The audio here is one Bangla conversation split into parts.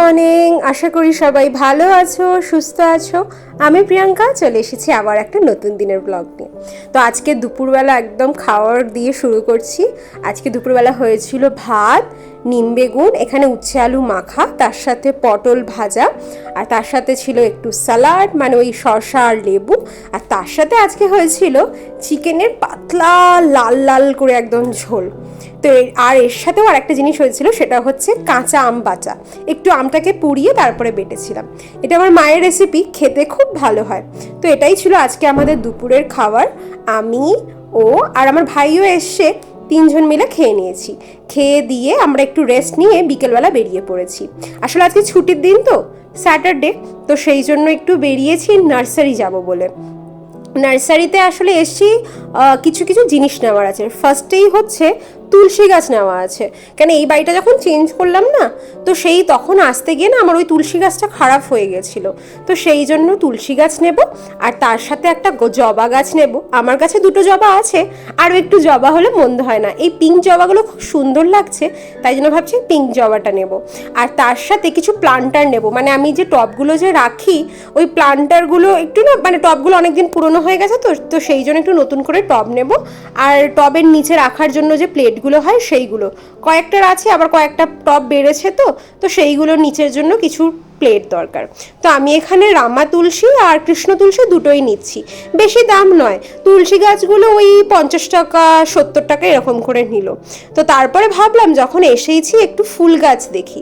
মর্নিং, আশা করি সবাই ভালো আছো, সুস্থ আছো। আমি প্রিয়াঙ্কা চলে এসেছি আবার একটা নতুন দিনের ব্লগ নিয়ে। তো আজকে দুপুরবেলা একদম খাওয়ার দিয়ে শুরু করছি। আজকে দুপুরবেলা হয়েছিল ভাত, নিম বেগুন, এখানে উচ্ছে আলু মাখা, তার সাথে পটল ভাজা, আর তার সাথে ছিল একটু স্যালাড, মানে ওই শসা আর লেবু, আর তার সাথে আজকে হয়েছিল চিকেনের পাতলা লাল লাল করে একদম ঝোল। তো আর এর সাথেও আর একটা জিনিস হয়েছিল, সেটা হচ্ছে কাঁচা আম বাচা। একটু আমটাকে পুড়িয়ে তারপরে বেটেছিলাম। এটা আমার মায়ের রেসিপি, খেতে খুব ভালো হয়। তো এটাই ছিল আজকে আমাদের দুপুরের খাবার। আমি ও আর আমার ভাইও এসে তিনজন মিলে খেয়ে নিয়েছি। খেয়ে দিয়ে আমরা একটু রেস্ট নিয়ে বিকেলবেলা বেরিয়ে পড়েছি। আসলে আজকে ছুটির দিন তো, স্যাটারডে, তো সেই জন্য একটু বেরিয়েছি নার্সারি যাব বলে। নার্সারিতে আসলে এসেছি কিছু কিছু জিনিস নেওয়ার আছে। ফার্স্টেই হচ্ছে তুলসী গাছ নেওয়া আছে, কেন এই বাড়িটা যখন চেঞ্জ করলাম না, তো সেই তখন আসতে গিয়ে না আমার ওই তুলসী গাছটা খারাপ হয়ে গেছিলো। তো সেই জন্য তুলসী গাছ নেব, আর তার সাথে একটা জবা গাছ নেব। আমার কাছে দুটো জবা আছে, আরও একটু জবা হলে মন্দ হয় না। এই পিঙ্ক জবাগুলো খুব সুন্দর লাগছে, তাই জন্য ভাবছি পিঙ্ক জবাটা নেব। আর তার সাথে কিছু প্লান্টার নেব, মানে আমি যে টবগুলো যে রাখি, ওই প্লান্টারগুলো একটু না, মানে টবগুলো অনেকদিন পুরনো হয়ে গেছে, তো সেই জন্য একটু নতুন করে টব নেব। আর টবের নিচে রাখার জন্য যে প্লেটগুলো হয় সেইগুলো কয়েকটার আছে, আবার কয়েকটা টব বেড়েছে, তো সেইগুলো নিচের জন্য কিছু প্লেট দরকার। তো আমি এখানে রামা তুলসী আর কৃষ্ণ তুলসী দুটোই নিচ্ছি। বেশি দাম নয়, তুলসী গাছগুলো ওই 50 টাকা 70 টাকা এরকম করে নিল। তো তারপরে ভাবলাম যখন এসেইছি একটু ফুল গাছ দেখি।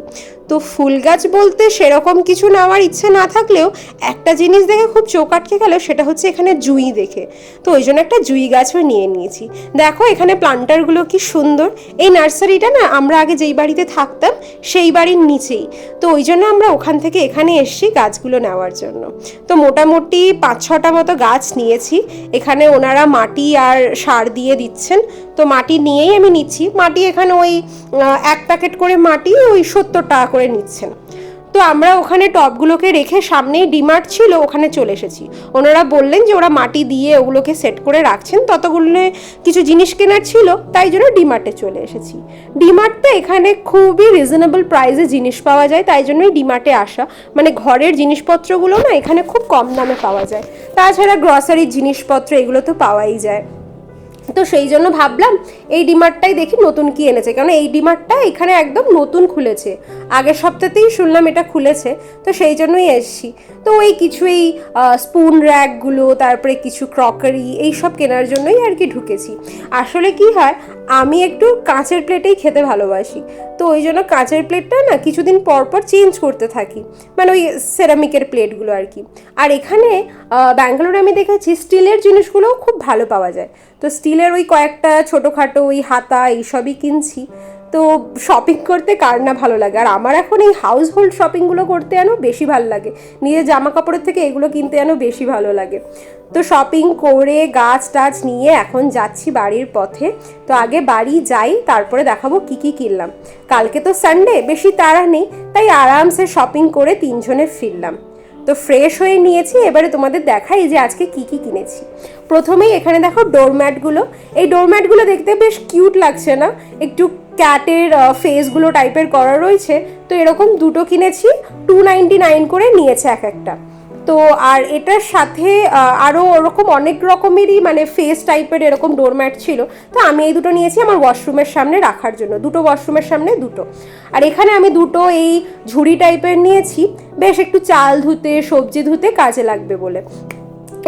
তো ফুল গাছ বলতে সেরকম কিছু নেওয়ার ইচ্ছে না থাকলেও একটা জিনিস দেখে খুব চোখ আটকে গেল, সেটা হচ্ছে এখানে জুঁই দেখে। তো ওই জন্য একটা জুঁই গাছও নিয়ে নিয়েছি। দেখো এখানে প্লান্টারগুলো কি সুন্দর। এই নার্সারিটা না আমরা আগে যেই বাড়িতে থাকতাম সেই বাড়ির নিচেই, তো ওই জন্য আমরা ওখান থেকে এখানে এসেছি গাছগুলো নেওয়ার জন্য। তো মোটামুটি 5-6টা মতো গাছ নিয়েছি। এখানে ওনারা মাটি আর সার দিয়ে দিচ্ছেন, তো মাটি নিয়েই আমি নিচ্ছি। মাটি এখানে ওই 1 প্যাকেট করে মাটি ওই 70 টাকা করে নিচ্ছেন। তো আমরা ওখানে টবগুলোকে রেখে, সামনেই ডিমার্ট ছিল, ওখানে চলে এসেছি। ওনারা বললেন যে ওরা মাটি দিয়ে ওগুলোকে সেট করে রাখছেন, ততগুলো কিছু জিনিস কেনার ছিল, তাই জন্য ডিমার্টে চলে এসেছি। ডিমার্টটা এখানে খুবই রিজনেবল প্রাইসে জিনিস পাওয়া যায়, তাই জন্যই ডিমার্টে আসা। মানে ঘরের জিনিসপত্রগুলো না এখানে খুব কম দামে পাওয়া যায়। তাছাড়া গ্রসারির জিনিসপত্র এগুলো তো পাওয়াই যায়। তো সেই জন্য ভাবলাম এই ডিমার্টটাই দেখি নতুন কি এনেছে, কারণ এই ডিমার্টটা এখানে একদম নতুন খুলেছে, আগের সপ্তাহতেই শুনলাম এটা খুলেছে, তো সেই জন্যই এসছি। তো ওই কিছু এই স্পুন র্যাকগুলো, তারপরে কিছু ক্রকারি, এইসব কেনার জন্যই আর কি ঢুকেছি। আসলে কি হয়, আমি একটু কাঁচের প্লেটেই খেতে ভালোবাসি, তো ওই জন্য কাঁচের প্লেটটা না কিছুদিন পর পর চেঞ্জ করতে থাকি, মানে ওই সেরামিকের প্লেটগুলো আর কি। আর এখানে ব্যাঙ্গালোরে আমি দেখেছি স্টিলের জিনিসগুলোও খুব ভালো পাওয়া যায়। তো স্টিলের ওই কয়েকটা ছোটোখাটো ওই হাতা এইসবই কিনছি। তো শপিং করতে কার না ভালো লাগে, আর আমার এখন এই হাউস হোল্ড শপিংগুলো করতে যেন বেশি ভালো লাগে। নিজের জামা কাপড়ের থেকে এগুলো কিনতে যেন বেশি ভালো লাগে। তো শপিং করে গাছ টাছ নিয়ে এখন যাচ্ছি বাড়ির পথে। তো আগে বাড়ি যাই, তারপরে দেখাবো কি কি কিনলাম। কালকে তো সানডে, বেশি তাড়া নেই, তাই আরামসে শপিং করে 3 জনে ফিরলাম। তো ফ্রেশ হয়ে নিয়েছি, এবারে তোমাদের দেখাই যে আজকে কি কি কিনেছি। প্রথমেই এখানে দেখো ডোরম্যাটগুলো। এই ডোরম্যাটগুলো দেখতে বেশ কিউট লাগছে না, একটু ক্যাটের ফেসগুলো টাইপের করা রয়েছে। তো এরকম দুটো কিনেছি, 299 করে নিয়েছে এক একটা। তো আর এটার সাথে আরও ওরকম অনেক রকমেরই মানে ফেস টাইপের এরকম ডোরম্যাট ছিল, তো আমি এই দুটো নিয়েছি আমার ওয়াশরুমের সামনে রাখার জন্য, দুটো ওয়াশরুমের সামনে দুটো। আর এখানে আমি দুটো এই ঝুড়ি টাইপের নিয়েছি, বেশ একটু চাল ধুতে সবজি ধুতে কাজে লাগবে বলে।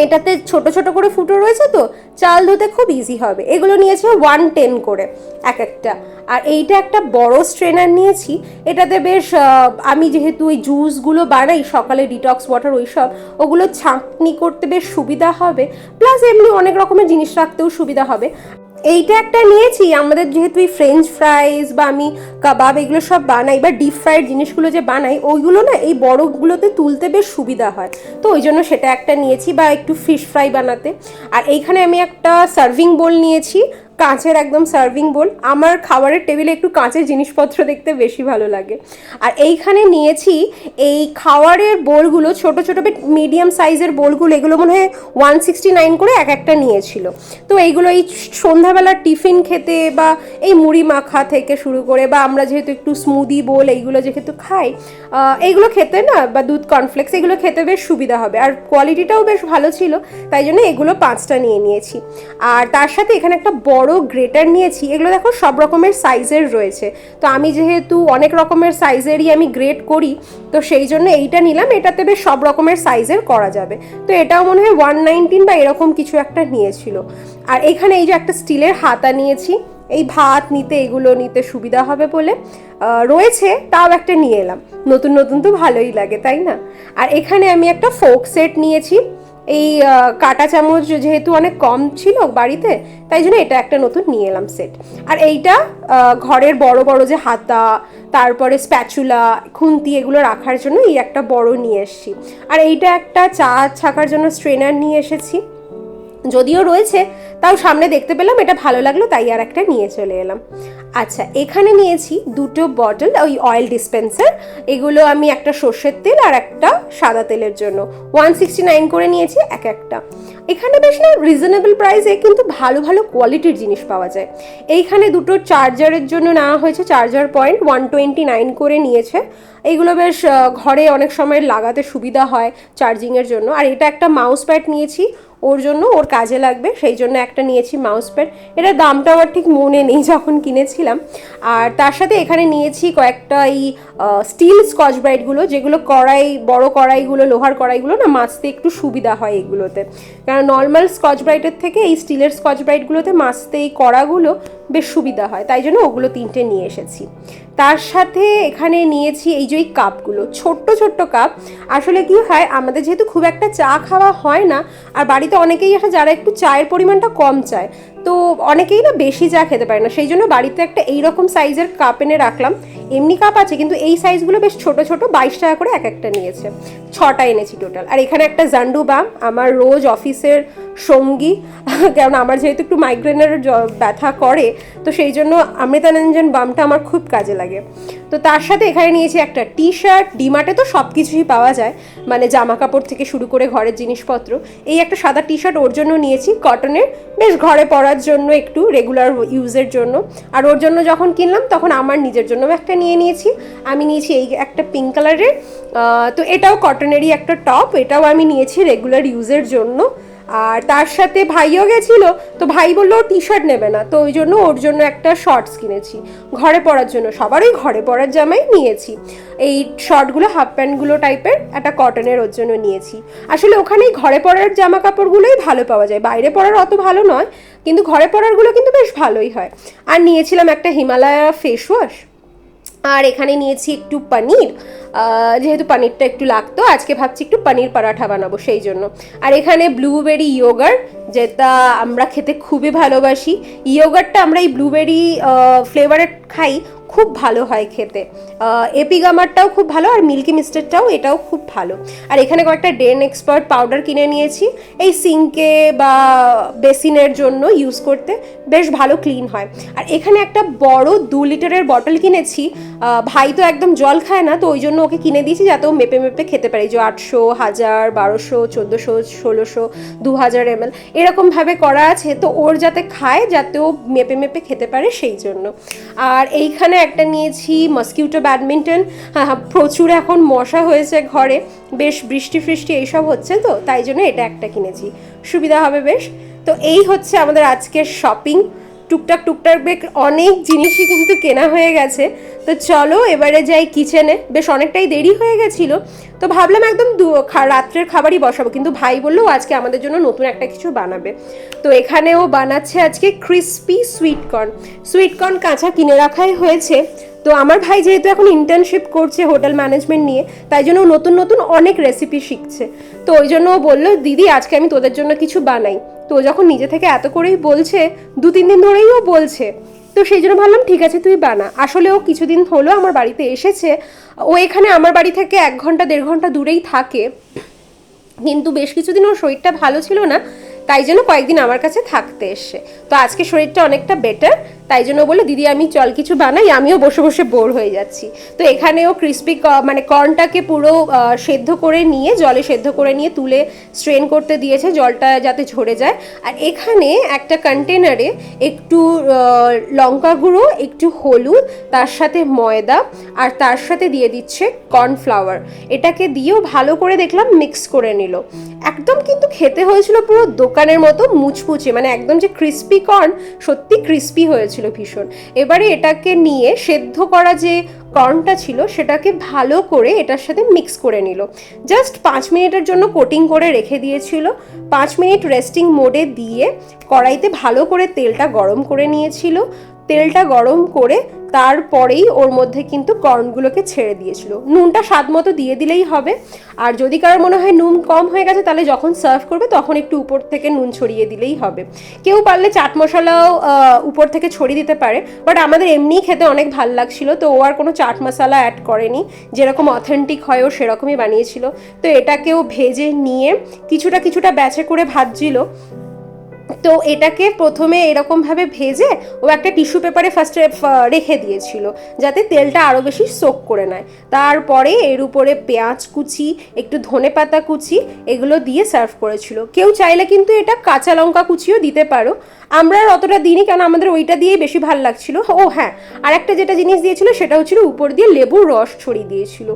এটাতে ছোট ছোট করে ফুটো রয়েছে, তো চাল ধুতে খুব ইজি হবে। এগুলো নিয়েছে 110 করে এক একটা। আর এইটা একটা বড় স্ট্রেনার নিয়েছি, এটাতে বেশ আমি যেহেতু ওই জুসগুলো বানাই সকালে, ডিটক্স ওয়াটার ওইসব, ওগুলো ছাঁকনি করতে বেশ সুবিধা হবে, প্লাস এমনি অনেক রকমের জিনিস রাখতেও সুবিধা হবে। এইটা একটা নিয়েছি, আমাদের যেহেতু এই ফ্রেঞ্চ ফ্রাইজ বা আমি কাবাব এগুলো সব বানাই, বা ডিপ ফ্রাইড জিনিসগুলো যে বানাই, ওইগুলো না এই বড়গুলোতে তুলতে বেশ সুবিধা হয়, তো ওই জন্য সেটা একটা নিয়েছি, বা একটু ফিশ ফ্রাই বানাতে। আর এইখানে আমি একটা সার্ভিং বোল নিয়েছি কাঁচের একদম সার্ভিং বোল। আমার খাবারের টেবিলে একটু কাঁচের জিনিসপত্র দেখতে বেশি ভালো লাগে। আর এইখানে নিয়েছি এই খাওয়ারের বোলগুলো, ছোট ছোট মিডিয়াম সাইজের বোলগুলো, এগুলো মনে হয় 169 করে এক একটা নিয়েছিল। তো এইগুলো এই সন্ধ্যাবেলার টিফিন খেতে বা এই মুড়ি মাখা থেকে শুরু করে, বা আমরা যেহেতু একটু স্মুদি বোল এইগুলো যেহেতু খাই, এইগুলো খেতে না, বা দুধ কর্নফ্লেক্স এগুলো খেতে বেশ সুবিধা হবে। আর কোয়ালিটিটাও বেশ ভালো ছিল, তাই জন্য এগুলো 5টা নিয়ে নিয়েছি। আর তার সাথে এখানে একটা বড় গ্রেটার নিয়েছি। এগুলো দেখো সব রকমের সাইজের রয়েছে, তো আমি যেহেতু অনেক রকমের সাইজেরই আমি গ্রেট করি, তো সেই জন্য এইটা নিলাম। এটাতে বেশ সব রকমের সাইজের করা যাবে। তো এটাও মনে হয় 119 বা এরকম কিছু একটা নিয়েছিল। আর এখানে এই যে একটা স্টিলের হাতা নিয়েছি, এই ভাত নিতে এগুলো নিতে সুবিধা হবে বলে রয়েছে, তাও একটা নিয়ে এলাম। নতুন নতুন তো ভালোই লাগে, তাই না? আর এখানে আমি একটা ফোক সেট নিয়েছি। এই কাঁটা চামচ যেহেতু অনেক কম ছিল বাড়িতে, তাই জন্য এটা একটা নতুন নিয়ে এলাম সেট। আর এইটা ঘরের বড় বড় যে হাতা, তারপরে স্প্যাচুলা, খুন্তি এগুলো রাখার জন্য এই একটা বড় নিয়ে এসেছি। আর এইটা একটা চা ছাকার জন্য স্ট্রেনার নিয়ে এসেছি, যদিও রয়েছে, তাও সামনে দেখতে পেলাম, এটা ভালো লাগলো, তাই আর একটা নিয়ে চলে এলাম। আচ্ছা, এখানে নিয়েছি 2টো বটল ওই অয়েল ডিসপেন্সার। এগুলো আমি একটা সর্ষের তেল আর একটা সাদা তেলের জন্য 169 করে নিয়েছি এক একটা। এখানে বেশ না রিজনেবল প্রাইসে কিন্তু ভালো ভালো কোয়ালিটির জিনিস পাওয়া যায়। এইখানে 2টো চার্জারের জন্য নেওয়া হয়েছে, চার্জার পয়েন্ট 129 করে নিয়েছে। এইগুলো বেশ ঘরে অনেক সময় লাগাতে সুবিধা হয় চার্জিংয়ের জন্য। আর এটা একটা মাউস প্যাড নিয়েছি, ওর জন্য, ওর কাজে লাগবে, সেই জন্য একটা নিয়েছি মাউস প্যাড। এটা দামটা আমার ঠিক মনে নেই যখন কিনেছিলাম। আর তার সাথে এখানে নিয়েছি কয়েকটা এই স্টিল স্কচ ব্রাইটগুলো, যেগুলো কড়াই, বড় কড়াইগুলো, লোহার কড়াইগুলো না মাজতে একটু সুবিধা হয় এগুলোতে। কারণ নর্মাল স্কচ ব্রাইটের থেকে এই স্টিলের স্কচ ব্রাইটগুলোতে মাজতে এই কড়াগুলো বেশ সুবিধা হয়, তাই জন্য ওগুলো 3টে নিয়ে এসেছি। তার সাথে এখানে নিয়েছি এই যে এই কাপগুলো, ছোট্ট ছোট্ট কাপ। আসলে কি হয়, আমাদের যেহেতু খুব একটা চা খাওয়া হয় না, আর বাড়িতে অনেকেই আসে যারা একটু চায়ের পরিমাণটা কম চায়, তো অনেকেই না বেশি চা খেতে পারে না, সেই জন্য বাড়িতে একটা এইরকম সাইজের কাপ এনে রাখলাম। এমনি কাপ আছে, কিন্তু এই সাইজগুলো বেশ ছোট ছোট, 22 টাকা করে এক একটা নিয়েছে। 6টা এনেছি টোটাল। আর এখানে একটা জান্ডু বাম, আমার রোজ অফিসের সঙ্গী, কারণ আমার যেহেতু একটু মাইগ্রেনের ব্যথা করে, তো সেই জন্য অমৃতাঞ্জন বামটা আমার খুব কাজে লাগে। তো তার সাথে এখানে নিয়েছি একটা টি শার্ট। ডিমার্টে তো সব কিছুই পাওয়া যায়, মানে জামা কাপড় থেকে শুরু করে ঘরের জিনিসপত্র। এই একটা সাদা টি শার্ট ওর জন্য নিয়েছি, কটনের, বেশ ঘরে পরার জন্য, একটু রেগুলার ইউজের জন্য। আর ওর জন্য যখন কিনলাম তখন আমার নিজের জন্য একটা নিয়ে নিয়েছি। আমি নিয়েছি এই একটা পিঙ্ক কালারের, তো এটাও কটনেরই একটা টপ, এটাও আমি নিয়েছি রেগুলার ইউজের জন্য। আর তার সাথে ভাইও গেছিল, তো ভাই বললো টি শার্ট নেবে না, তো ওই জন্য ওর জন্য একটা শর্টস কিনেছি ঘরে পরার জন্য। সবারই ঘরে পরার জামাই নিয়েছি, এই শর্টগুলো, হাফ প্যান্টগুলো টাইপের একটা কটনের ওর জন্য নিয়েছি। আসলে ওখানেই ঘরে পরার জামা কাপড়গুলোই ভালো পাওয়া যায়, বাইরে পরার অত ভালো নয়, কিন্তু ঘরে পরারগুলো কিন্তু বেশ ভালোই হয়। আর নিয়েছিলাম একটা হিমালয়া ফেস ওয়াশ। আর এখানে নিয়েছি একটু পনির, যেহেতু পনিরটা একটু লাগতো, আজকে ভাবছি একটু পনির পরাঠা বানাবো সেই জন্য। আর এখানে ব্লুবেরি ইয়োগার্ট, যেটা আমরা খেতে খুবই ভালোবাসি। ইয়োগার্টটা আমরা এই ব্লুবেরি ফ্লেভারের খাই, খুব ভালো হয় খেতে। এপিগামারটাও খুব ভালো, আর মিল্কি মিস্টেরটাও, এটাও খুব ভালো। আর এখানে কয়েকটা ডেন এক্সপার্ট পাউডার কিনে নিয়েছি, এই সিঙ্কে বা বেসিনের জন্য ইউজ করতে বেশ ভালো ক্লিন হয়। আর এখানে একটা বড় 2 লিটারের বটল কিনেছি। ভাই তো একদম জল খায় না, তো ওই জন্য ওকে কিনে দিয়েছি যাতে ও মেপে মেপে খেতে পারে, যে 800, 1000, 1200, 1400, 1600, 2000 ml এরকমভাবে করা আছে, তো ওর যাতে খায়, যাতে ও মেপে মেপে খেতে পারে সেই জন্য। আর এইখানে একটা নিয়েছি মসকিউটো ব্যাডমিন্টন। হ্যাঁ, প্রচুর এখন মশা হয়েছে ঘরে, বেশ বৃষ্টি ফৃষ্টি এইসব হচ্ছে, তো তাই জন্য এটা একটা কিনেছি, সুবিধা হবে বেশ। তো এই হচ্ছে আমাদের আজকের শপিং। টুকটাক টুকটাক বেশ অনেক জিনিসই কিন্তু কেনা হয়ে গেছে। তো চলো এবারে যাই কিচেনে, বেশ অনেকটাই দেরি হয়ে গেছিলো, তো ভাবলাম একদম রাত্রের খাবারই বসাবো, কিন্তু ভাই বললো আজকে আমাদের জন্য নতুন একটা কিছু বানাবে। তো এখানেও বানাচ্ছে আজকে ক্রিস্পি সুইটকর্ন। সুইটকর্ন কাঁচা কিনে রাখাই হয়েছে। তো আমার ভাই যেহেতু এখন ইন্টার্নশিপ করছে হোটেল ম্যানেজমেন্ট নিয়ে, তাই জন্য নতুন নতুন অনেক রেসিপি শিখছে। তো ওই জন্য ও বললো দিদি আজকে আমি তোদের জন্য কিছু বানাই। তো যখন নিজে থেকে এত করেই বলছে, 2-3 দিন ধরেই ও বলছে, তো সেই জন্য ভাবলাম ঠিক আছে তুই বানা। আসলে ও কিছুদিন হলো আমার বাড়িতে এসেছে, ও এখানে আমার বাড়ি থেকে 1 ঘন্টা 1.5 ঘন্টা দূরেই থাকে, কিন্তু বেশ কিছুদিন ওর শরীরটা ভালো ছিল না, তাই জন্য কয়েকদিন আমার কাছে থাকতে এসে। তো আজকে শরীরটা অনেকটা বেটার, তাই জন্য বলে দিদি আমি চল কিছু বানাই, আমিও বসে বসে বোর হয়ে যাচ্ছি। তো এখানেও ক্রিস্পি মানে কর্নটাকে পুরো সেদ্ধ করে নিয়ে, জলে সেদ্ধ করে নিয়ে তুলে স্ট্রেন করতে দিয়েছে, জলটা যাতে ঝরে যায়। আর এখানে একটা কন্টেনারে একটু লঙ্কা গুঁড়ো, একটু হলুদ, তার সাথে ময়দা, আর তার সাথে দিয়ে দিচ্ছে কর্নফ্লাওয়ার। এটাকে দিয়েও ভালো করে দেখলাম মিক্স করে নিল। একদম কিন্তু খেতে হয়েছিল পুরো দোকানের মতো মুচমুচে, মানে একদম যে ক্রিস্পি কর্ন, সত্যি ক্রিস্পি হয়েছিল ভীষণ। এবারে এটাকে নিয়ে সেদ্ধ করা যে কর্নটা ছিল সেটাকে ভালো করে এটার সাথে মিক্স করে নিল। জাস্ট 5 মিনিটের জন্য কোটিং করে রেখে দিয়েছিল। 5 মিনিট রেস্টিং মোডে দিয়ে কড়াইতে ভালো করে তেলটা গরম করে নিয়েছিল। তেলটা গরম করে তারপরেই ওর মধ্যে কিন্তু কর্নগুলোকে ছেড়ে দিয়েছিল। নুনটা স্বাদ মতো দিয়ে দিলেই হবে। আর যদি কারোর মনে হয় নুন কম হয়ে গেছে, তাহলে যখন সার্ভ করবে তখন একটু উপর থেকে নুন ছড়িয়ে দিলেই হবে। কেউ পারলে চাট মশলাও উপর থেকে ছড়িয়ে দিতে পারে, বাট আমাদের এমনিই খেতে অনেক ভালো লাগছিল, তো ও আর কোনো চাট মশলা অ্যাড করেনি, যেরকম অথেন্টিক হয় ও সেরকমই বানিয়েছিল। তো এটাকেও ভেজে নিয়ে কিছুটা কিছুটা ব্যাচে করে ভাজছিল। তো এটাকে প্রথমে এরকমভাবে ভেজে ও একটা টিস্যু পেপারে ফার্স্টে রেখে দিয়েছিল, যাতে তেলটা আরও বেশি সোক করে নেয়। তারপরে এর উপরে পেঁয়াজ কুচি, একটু ধনেপাতা কুচি, এগুলো দিয়ে সার্ভ করেছিল। কেউ চাইলে কিন্তু এটা কাঁচা লঙ্কা কুচিও দিতে পারো, আমরা আর অতটা দিইনি, কারণ আমাদের ওইটা দিয়েই বেশি ভালো লাগছিল। ও হ্যাঁ, আর একটা যেটা জিনিস দিয়েছিল সেটা হচ্ছিল উপর দিয়ে লেবুর রস ছড়িয়ে দিয়েছিল।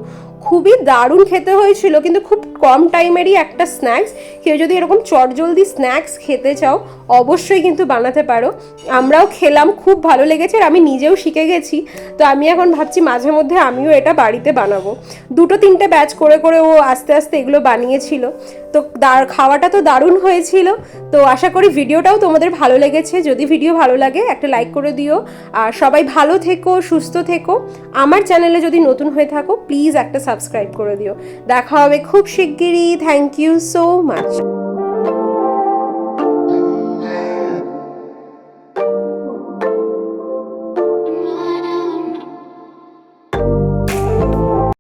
খুবই দারুণ খেতে হয়েছিল, কিন্তু খুব কম টাইমেরই একটা স্ন্যাক্স। কেউ যদি এরকম চটজলদি স্ন্যাক্স খেতে চাও অবশ্যই কিন্তু বানাতে পারো। আমরাও খেলাম, খুব ভালো লেগেছে, আর আমি নিজেও শিখে গেছি। তো আমি এখন ভাবছি মাঝে মধ্যে আমিও এটা বাড়িতে বানাবো। 2-3টে ব্যাচ করে করে ও আস্তে আস্তে এগুলো বানিয়েছিল। তো খাওয়াটা তো দারুণ হয়েছিল। তো আশা করি ভিডিওটাও তোমাদের ভালো লেগেছে। যদি ভিডিও ভালো লাগে একটা লাইক করে দিও, আর সবাই ভালো থেকো, সুস্থ থেকো। আমার চ্যানেলে যদি নতুন হয়ে থাকো প্লিজ একটা সাবস্ক্রাইব করে দিও। দেখা হবে খুব শিগগিরই। Thank you so much.